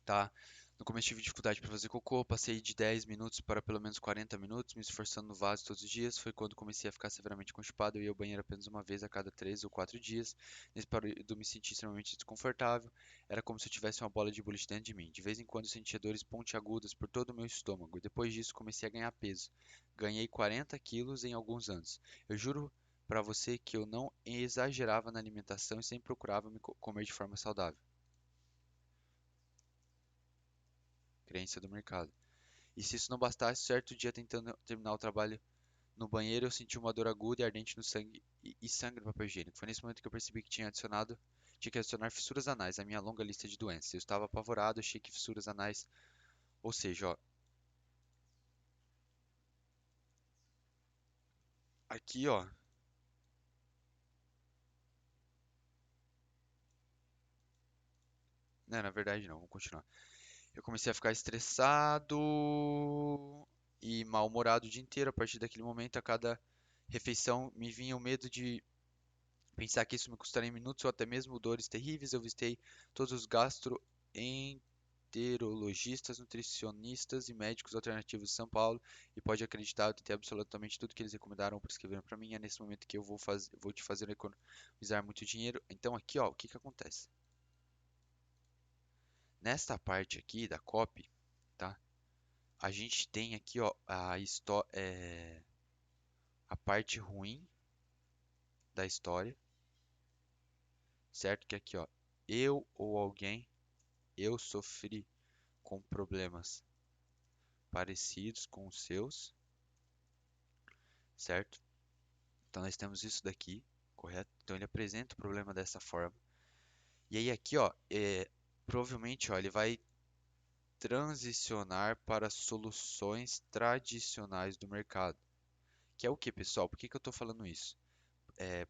Tá? No começo tive dificuldade para fazer cocô, passei de 10 minutos para pelo menos 40 minutos, me esforçando no vaso todos os dias. Foi quando comecei a ficar severamente constipado. Eu ia ao banheiro apenas uma vez a cada 3 ou 4 dias. Nesse período me senti extremamente desconfortável. Era como se eu tivesse uma bola de boliche dentro de mim. De vez em quando sentia dores pontiagudas por todo o meu estômago. E depois disso comecei a ganhar peso. Ganhei 40 quilos em alguns anos. Eu juro para você que eu não exagerava na alimentação e sempre procurava me comer de forma saudável. Crença do mercado. E se isso não bastasse, certo dia tentando terminar o trabalho no banheiro, eu senti uma dor aguda e ardente no sangue e sangue no papel higiênico. Foi nesse momento que eu percebi que tinha que adicionar fissuras anais à minha longa lista de doenças. Eu estava apavorado, achei que fissuras anais, ou seja, ó, aqui, ó, não, na verdade não, vamos continuar. Eu comecei a ficar estressado e mal-humorado o dia inteiro. A partir daquele momento, a cada refeição, me vinha o medo de pensar que isso me custaria minutos ou até mesmo dores terríveis. Eu visitei todos os gastroenterologistas, nutricionistas e médicos alternativos de São Paulo e pode acreditar, eu tentei absolutamente tudo que eles recomendaram ou prescreveram para mim. É nesse momento que eu vou te fazer economizar muito dinheiro. Então aqui, ó, o que que acontece? Nesta parte aqui da copy, tá? A gente tem aqui, ó, a parte ruim da história, certo? Que aqui, ó, eu ou alguém, eu sofri com problemas parecidos com os seus, certo? Então nós temos isso daqui, correto? Então ele apresenta o problema dessa forma. E aí aqui, ó, provavelmente, ó, ele vai transicionar para soluções tradicionais do mercado. Que é o que, pessoal? Por que que eu estou falando isso?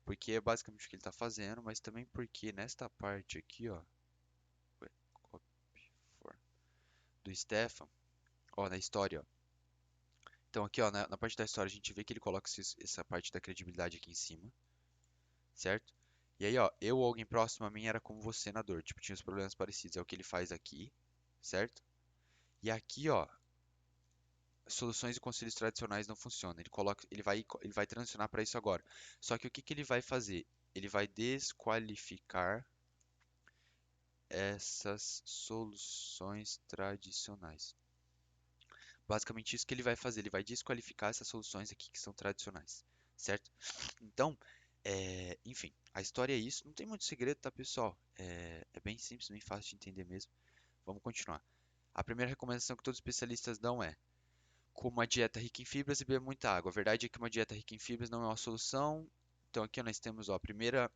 Porque é basicamente o que ele está fazendo, mas também porque nesta parte aqui, ó, ué, copy for, do Stefan, ó, na história, ó. Então aqui, ó, na parte da história a gente vê que ele coloca essa parte da credibilidade aqui em cima, certo? E aí, ó, eu ou alguém próximo a mim era como você na dor, tipo, tinha os problemas parecidos. É o que ele faz aqui, certo? E aqui, ó, soluções e conselhos tradicionais não funcionam. Ele vai transicionar para isso agora. Só que o que que ele vai fazer? Ele vai desqualificar essas soluções tradicionais. Basicamente isso que ele vai fazer, ele vai desqualificar essas soluções aqui que são tradicionais, certo? Então, enfim, a história é isso. Não tem muito segredo, tá, pessoal? É bem simples, bem fácil de entender mesmo. Vamos continuar. A primeira recomendação que todos os especialistas dão é: coma uma dieta rica em fibras e beba muita água. A verdade é que uma dieta rica em fibras não é uma solução. Então aqui nós temos, ó, a primeira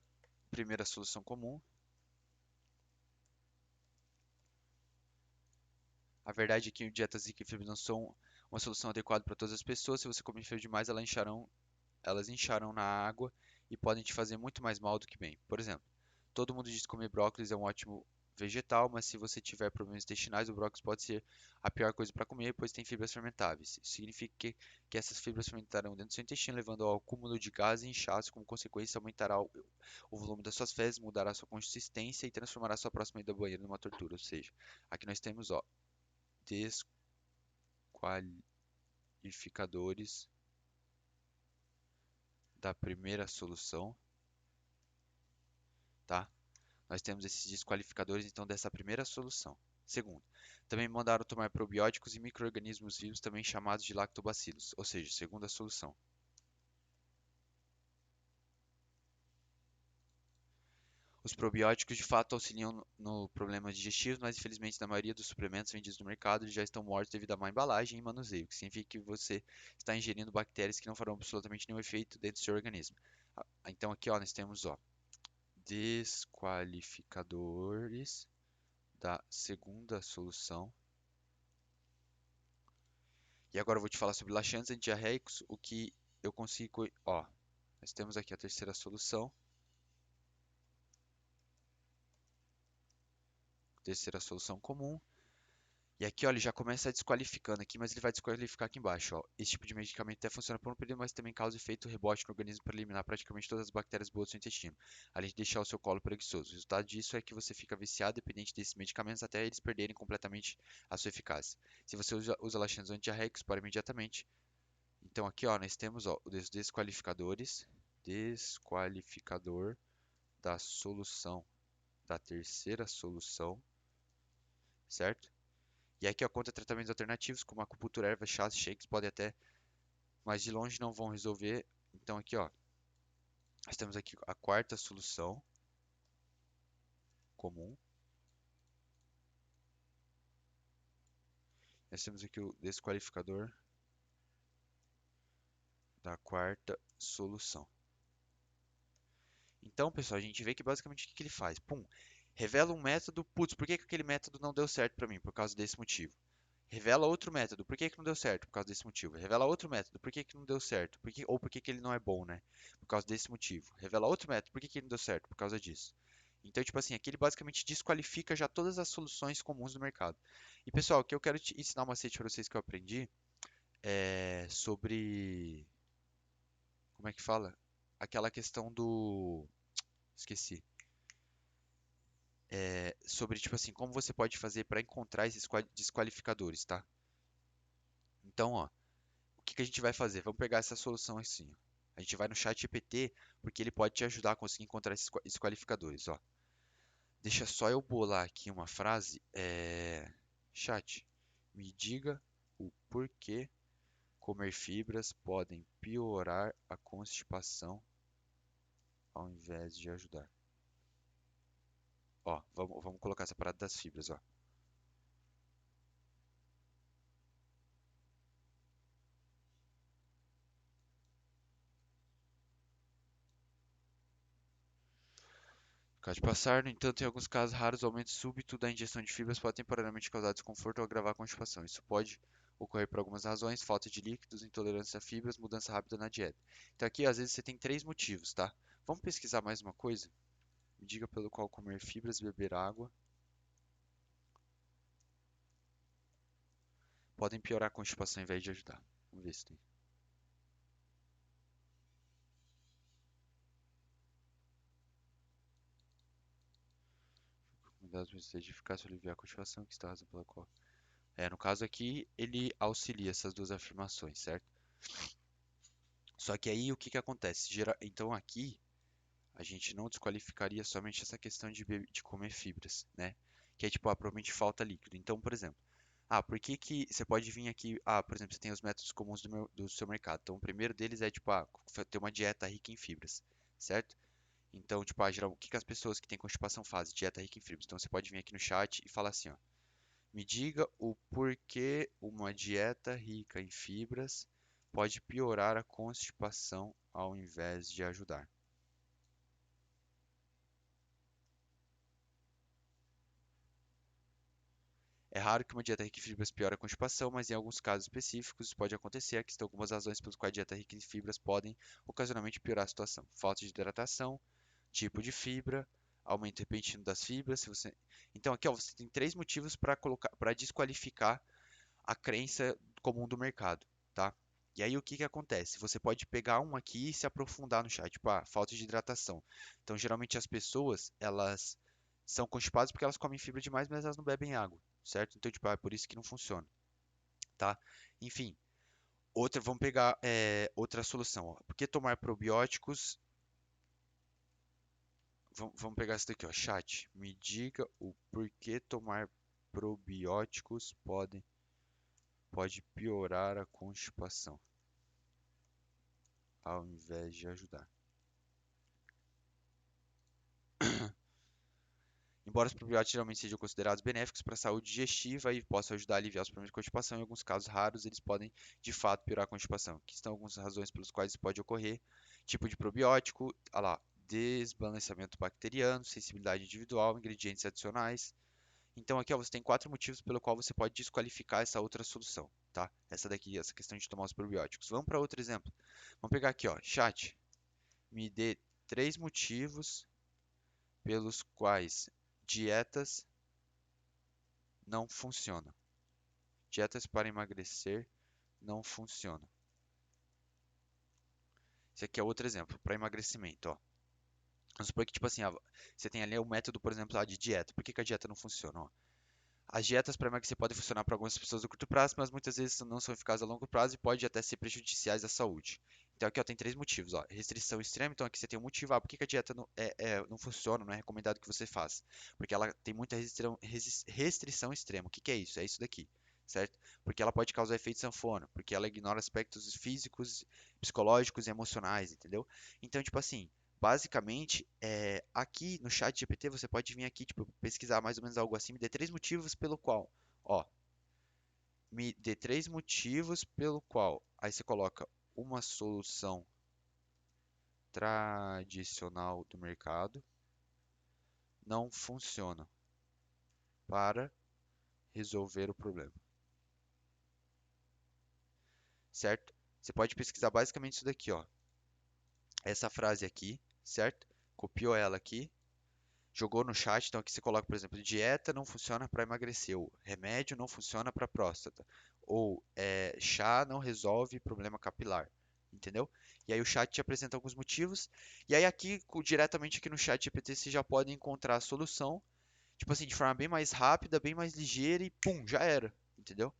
solução comum. A verdade é que dietas ricas em fibras não são uma solução adequada para todas as pessoas. Se você comer fibra demais, elas incharão na água e podem te fazer muito mais mal do que bem. Por exemplo, todo mundo diz que comer brócolis é um ótimo vegetal, mas se você tiver problemas intestinais, o brócolis pode ser a pior coisa para comer, pois tem fibras fermentáveis. Isso significa que essas fibras fermentarão dentro do seu intestino, levando ao acúmulo de gases e inchaço. Como consequência, aumentará o volume das suas fezes, mudará sua consistência e transformará sua próxima ida ao banheiro numa tortura. Ou seja, aqui nós temos, ó, desqualificadores da primeira solução, tá? Nós temos esses desqualificadores, então, dessa primeira solução. Segundo, também mandaram tomar probióticos e micro-organismos vivos, também chamados de lactobacilos, ou seja, segunda solução. Os probióticos de fato auxiliam no problema digestivo, mas infelizmente na maioria dos suplementos vendidos no mercado eles já estão mortos devido à má embalagem e manuseio, o que significa que você está ingerindo bactérias que não farão absolutamente nenhum efeito dentro do seu organismo. Então aqui ó, nós temos ó, desqualificadores da segunda solução. E agora eu vou te falar sobre laxantes antidiarreicos, o que eu consigo, ó, nós temos aqui a terceira solução comum. E aqui, ó, ele já começa desqualificando aqui, mas ele vai desqualificar aqui embaixo, ó. Esse tipo de medicamento até funciona por um período, mas também causa efeito rebote no organismo para eliminar praticamente todas as bactérias boas do seu intestino, além de deixar o seu colo preguiçoso. O resultado disso é que você fica viciado, dependente desses medicamentos, até eles perderem completamente a sua eficácia. Se você usa laxantes antidiarreicos, para imediatamente. Então aqui, ó, nós temos, ó, os desqualificadores, desqualificador da solução, da terceira solução, certo? E aqui, ó, contra tratamentos alternativos, como acupuntura, ervas, chás, shakes, podem até, mas de longe não vão resolver. Então aqui, ó, nós temos aqui a quarta solução comum. Nós temos aqui o desqualificador da quarta solução. Então, pessoal, a gente vê que basicamente o que que ele faz? Pum, revela um método, putz, por que que aquele método não deu certo para mim? Por causa desse motivo. Revela outro método, por que que não deu certo? Por causa desse motivo. Revela outro método, por que que não deu certo? Ou por que que ele não é bom, né? Por causa desse motivo. Revela outro método, por que que ele não deu certo? Por causa disso. Então, tipo assim, aqui ele basicamente desqualifica já todas as soluções comuns do mercado. E pessoal, o que eu quero te ensinar um macete para vocês que eu aprendi sobre. Como é que fala? Aquela questão do. Esqueci. Sobre, tipo assim, como você pode fazer para encontrar esses desqualificadores, tá? Então, ó, o que que a gente vai fazer? Vamos pegar essa solução assim, ó. A gente vai no chat GPT, porque ele pode te ajudar a conseguir encontrar esses desqualificadores, ó. Deixa só eu bolar aqui uma frase. Chat, me diga o porquê comer fibras podem piorar a constipação ao invés de ajudar. Ó, vamos colocar essa parada das fibras, ó. Pode passar, no entanto, em alguns casos raros, o aumento súbito da ingestão de fibras pode temporariamente causar desconforto ou agravar a constipação. Isso pode ocorrer por algumas razões: falta de líquidos, intolerância a fibras, mudança rápida na dieta. Então aqui, às vezes, você tem três motivos, tá? Vamos pesquisar mais uma coisa? Me diga pelo qual comer fibras e beber água podem piorar a constipação ao invés de ajudar. Vamos ver se tem. Cuidados para de eficácia aliviar a constipação, que está a razão pela qual. No caso aqui, ele auxilia essas duas afirmações, certo? Só que aí o que que acontece? Então aqui a gente não desqualificaria somente essa questão de comer fibras, né? Que é tipo, provavelmente falta líquido. Então, por exemplo, por que que você pode vir aqui, por exemplo, você tem os métodos comuns do seu mercado. Então, o primeiro deles é tipo, ter uma dieta rica em fibras, certo? Então, tipo, geral, o que que as pessoas que têm constipação fazem? Dieta rica em fibras. Então, você pode vir aqui no chat e falar assim, ó, me diga o porquê uma dieta rica em fibras pode piorar a constipação ao invés de ajudar. É raro que uma dieta rica em fibras piore a constipação, mas em alguns casos específicos isso pode acontecer. Aqui estão algumas razões pelas quais a dieta rica em fibras podem ocasionalmente piorar a situação. Falta de hidratação, tipo de fibra, aumento repentino das fibras. Se você... Então aqui ó, você tem três motivos para colocar, para desqualificar a crença comum do mercado, tá? E aí o que que acontece? Você pode pegar um aqui e se aprofundar no chat, tipo, falta de hidratação. Então, geralmente as pessoas, elas são constipadas porque elas comem fibra demais, mas elas não bebem água, certo? Então, tipo, é por isso que não funciona, tá? Enfim, vamos pegar outra solução, ó. Por que tomar probióticos? Vamos pegar essa daqui, ó, chat. Me diga o porquê tomar probióticos pode piorar a constipação ao invés de ajudar. Embora os probióticos geralmente sejam considerados benéficos para a saúde digestiva e possam ajudar a aliviar os problemas de constipação, em alguns casos raros eles podem de fato piorar a constipação. Aqui estão algumas razões pelas quais isso pode ocorrer: tipo de probiótico, desbalanceamento bacteriano, sensibilidade individual, ingredientes adicionais. Então aqui ó, você tem quatro motivos pelo qual você pode desqualificar essa outra solução, tá? Essa daqui, essa questão de tomar os probióticos. Vamos para outro exemplo. Vamos pegar aqui, ó, chat. Me dê três motivos pelos quais dietas não funcionam. Dietas para emagrecer não funcionam. Esse aqui é outro exemplo, para emagrecimento, ó. Vamos supor que, tipo assim, você tem ali o método, por exemplo, de dieta. Por que que a dieta não funciona? Ó? As dietas para emagrecer podem funcionar para algumas pessoas a curto prazo, mas muitas vezes não são eficazes a longo prazo e podem até ser prejudiciais à saúde. Então aqui ó, tem três motivos. Ó. Restrição extrema, então aqui você tem um motivo. Por que que a dieta não funciona, não é recomendado que você faça? Porque ela tem muita restrição extrema. O que que é isso? É isso daqui, certo? Porque ela pode causar efeito sanfona, porque ela ignora aspectos físicos, psicológicos e emocionais, entendeu? Então, tipo assim, basicamente, aqui no chat GPT você pode vir aqui, tipo, pesquisar mais ou menos algo assim, me dê três motivos pelo qual, ó, me dê três motivos pelo qual, aí você coloca uma solução tradicional do mercado não funciona para resolver o problema, certo? Você pode pesquisar basicamente isso daqui, ó, essa frase aqui, certo? Copiou ela aqui, jogou no chat, então aqui você coloca, por exemplo, dieta não funciona para emagrecer, ou remédio não funciona para próstata, Ou chá não resolve problema capilar, entendeu? E aí o chat te apresenta alguns motivos. E aí aqui, diretamente aqui no chat GPT, você já pode encontrar a solução, tipo assim, de forma bem mais rápida, bem mais ligeira e pum, já era, entendeu?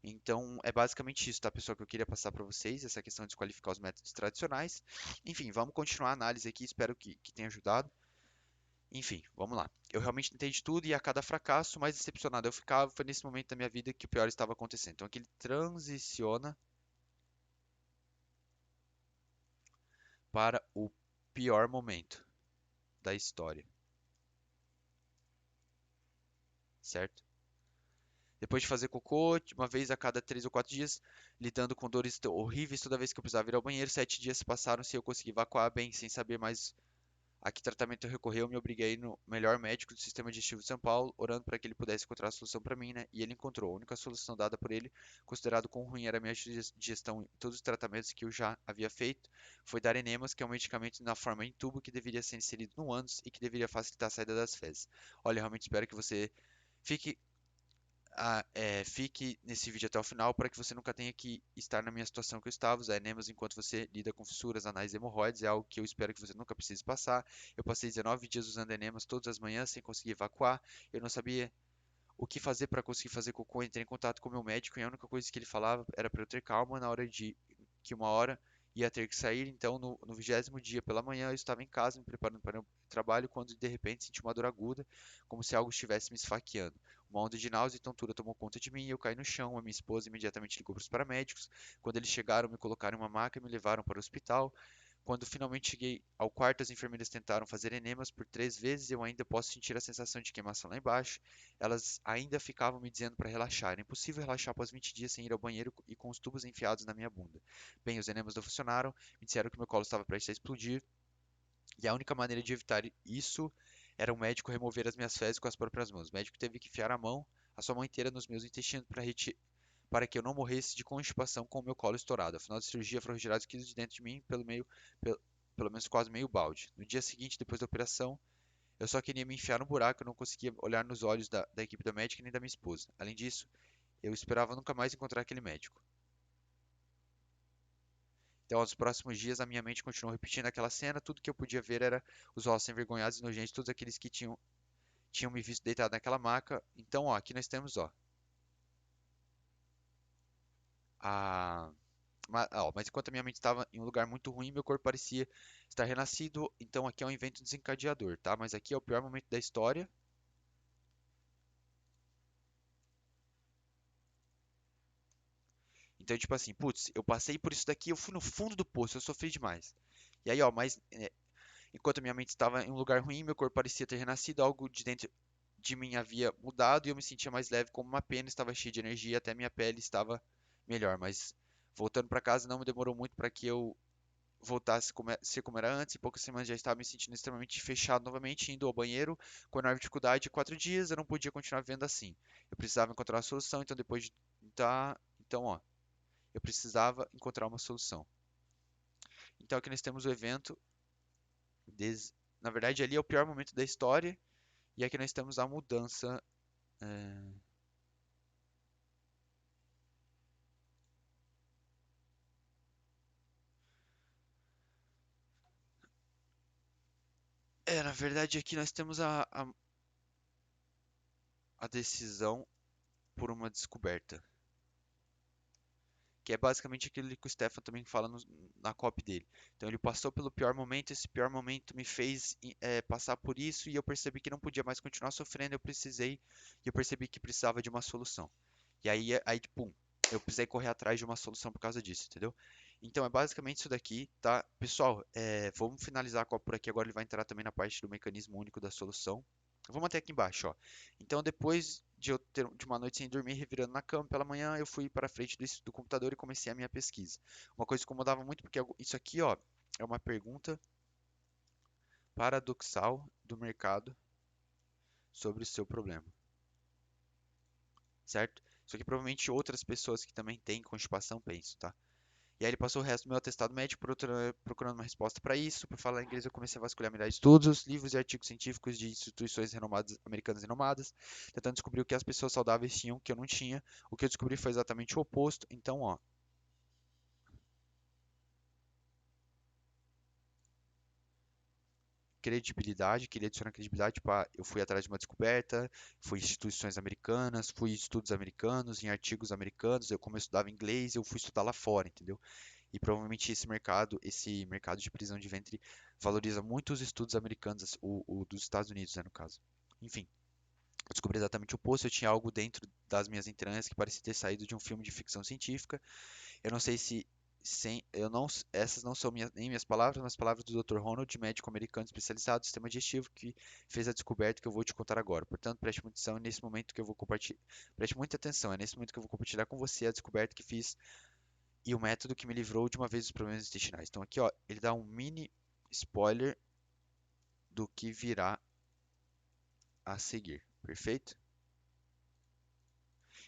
Então, é basicamente isso, tá, pessoal, que eu queria passar para vocês, essa questão de desqualificar os métodos tradicionais. Enfim, vamos continuar a análise aqui, espero que tenha ajudado. Enfim, vamos lá. Eu realmente tentei de tudo e a cada fracasso, mais decepcionado eu ficava, foi nesse momento da minha vida que o pior estava acontecendo. Então, aqui ele transiciona para o pior momento da história, certo? Depois de fazer cocô, uma vez a cada 3 ou 4 dias, lidando com dores horríveis toda vez que eu precisava ir ao banheiro, 7 dias se passaram sem eu conseguir evacuar bem, sem saber mais a que tratamento eu recorri. Eu me obriguei no melhor médico do sistema digestivo de São Paulo, orando para que ele pudesse encontrar a solução para mim, né? E ele encontrou. A única solução dada por ele, considerado quão ruim era a minha digestão em todos os tratamentos que eu já havia feito, foi dar enemas, que é um medicamento na forma em tubo que deveria ser inserido no ânus e que deveria facilitar a saída das fezes. Olha, eu realmente espero que você fique fique nesse vídeo até o final para que você nunca tenha que estar na minha situação que eu estava, usar enemas enquanto você lida com fissuras anais e hemorroides, é algo que eu espero que você nunca precise passar. Eu passei 19 dias usando enemas todas as manhãs sem conseguir evacuar, eu não sabia o que fazer para conseguir fazer cocô. Entrei em contato com o meu médico e a única coisa que ele falava era para eu ter calma na hora de que uma hora ia ter que sair. Então, no 20º dia pela manhã, eu estava em casa me preparando para o trabalho quando de repente senti uma dor aguda, como se algo estivesse me esfaqueando. Uma onda de náusea e tontura tomou conta de mim e eu caí no chão. A minha esposa imediatamente ligou para os paramédicos. Quando eles chegaram, me colocaram em uma maca e me levaram para o hospital. Quando finalmente cheguei ao quarto, as enfermeiras tentaram fazer enemas por 3 vezes e eu ainda posso sentir a sensação de queimação lá embaixo. Elas ainda ficavam me dizendo para relaxar. Era impossível relaxar após 20 dias sem ir ao banheiro e com os tubos enfiados na minha bunda. Bem, os enemas não funcionaram, me disseram que meu colo estava prestes a explodir e a única maneira de evitar isso era o médico remover as minhas fezes com as próprias mãos. O médico teve que enfiar a sua mão inteira nos meus intestinos para que eu não morresse de constipação com o meu colo estourado. Ao final da cirurgia foram retirados quilos de dentro de mim pelo, pelo menos quase meio balde. No dia seguinte, depois da operação, eu só queria me enfiar no buraco, eu não conseguia olhar nos olhos da equipe da médica nem da minha esposa. Além disso, eu esperava nunca mais encontrar aquele médico. Então, aos próximos dias, a minha mente continuou repetindo aquela cena. Tudo que eu podia ver era os ossos envergonhados e nojentos, todos aqueles que tinham me visto deitado naquela maca. Então, ó, aqui nós temos, ó, a... mas enquanto a minha mente estava em um lugar muito ruim, meu corpo parecia estar renascido. Então, aqui é um evento desencadeador, tá? Mas aqui é o pior momento da história. Então, tipo assim, putz, eu passei por isso daqui, eu fui no fundo do poço, eu sofri demais. E aí, ó, enquanto minha mente estava em um lugar ruim, meu corpo parecia ter renascido, algo de dentro de mim havia mudado e eu me sentia mais leve como uma pena, estava cheio de energia, até minha pele estava melhor. Mas voltando para casa não me demorou muito para que eu voltasse a ser como era antes. Em poucas semanas já estava me sentindo extremamente fechado novamente, indo ao banheiro com enorme dificuldade. 4 dias eu não podia continuar vivendo assim. Eu precisava encontrar uma solução, então depois de tá, então, ó, eu precisava encontrar uma solução. Então aqui nós temos o evento, na verdade ali é o pior momento da história, e aqui nós temos a mudança. É, na verdade aqui nós temos a decisão por uma descoberta, que é basicamente aquilo que o Stefan também fala na copy dele. Então ele passou pelo pior momento, esse pior momento me fez passar por isso e eu percebi que não podia mais continuar sofrendo, e eu percebi que precisava de uma solução. E aí, pum, eu precisei correr atrás de uma solução por causa disso, entendeu? Então é basicamente isso daqui, tá? Pessoal, vamos finalizar a copy por aqui, agora ele vai entrar também na parte do mecanismo único da solução. Vamos até aqui embaixo, ó. Então, depois de eu ter de uma noite sem dormir, revirando na cama pela manhã, eu fui para frente do computador e comecei a minha pesquisa. Uma coisa que incomodava muito, porque isso aqui, ó, é uma pergunta paradoxal do mercado sobre o seu problema, certo? Isso aqui provavelmente outras pessoas que também têm constipação pensam, tá? E aí ele passou o resto do meu atestado médico procurando uma resposta para isso. Por falar inglês, eu comecei a vasculhar milhares de estudos, livros e artigos científicos de instituições renomadas, americanas renomadas, tentando descobrir o que as pessoas saudáveis tinham que eu não tinha. O que eu descobri foi exatamente o oposto. Então, ó, credibilidade, queria adicionar credibilidade, tipo, eu fui atrás de uma descoberta, fui em instituições americanas, fui em estudos americanos, em artigos americanos, como eu estudava inglês, eu fui estudar lá fora, entendeu? E provavelmente esse mercado de prisão de ventre valoriza muito os estudos americanos, o dos Estados Unidos, né, no caso. Enfim, eu descobri exatamente o oposto, eu tinha algo dentro das minhas entranhas que parecia ter saído de um filme de ficção científica. Eu não sei se sem, eu não, essas não são nem minhas palavras, mas palavras do Dr. Ronald, médico americano especializado no sistema digestivo, que fez a descoberta que eu vou te contar agora. Portanto, preste muita atenção, é nesse momento que eu vou compartilhar, preste muita atenção, é nesse momento que eu vou compartilhar com você a descoberta que fiz e o método que me livrou de uma vez dos problemas intestinais. Então aqui, ó, ele dá um mini spoiler do que virá a seguir, perfeito?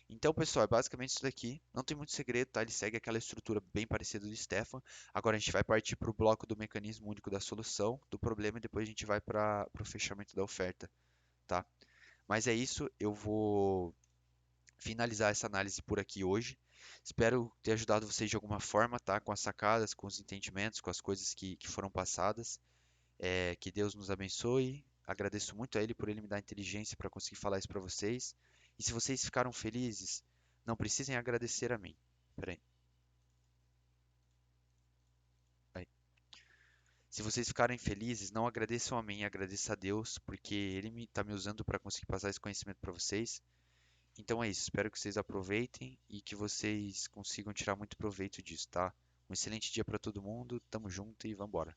Então, pessoal, é basicamente isso daqui. Não tem muito segredo, tá? Ele segue aquela estrutura bem parecida do Stefan. Agora a gente vai partir para o bloco do mecanismo único da solução do problema e depois a gente vai para o fechamento da oferta, tá? Mas é isso, eu vou finalizar essa análise por aqui hoje. Espero ter ajudado vocês de alguma forma, tá? Com as sacadas, com os entendimentos, com as coisas que foram passadas. Que Deus nos abençoe. Agradeço muito a Ele por Ele me dar inteligência para conseguir falar isso para vocês. E se vocês ficaram felizes, não precisem agradecer a mim. Peraí. Aí. Se vocês ficarem felizes, não agradeçam a mim, agradeça a Deus, porque Ele está me usando para conseguir passar esse conhecimento para vocês. Então é isso. Espero que vocês aproveitem e que vocês consigam tirar muito proveito disso, tá? Um excelente dia para todo mundo. Tamo junto e vambora.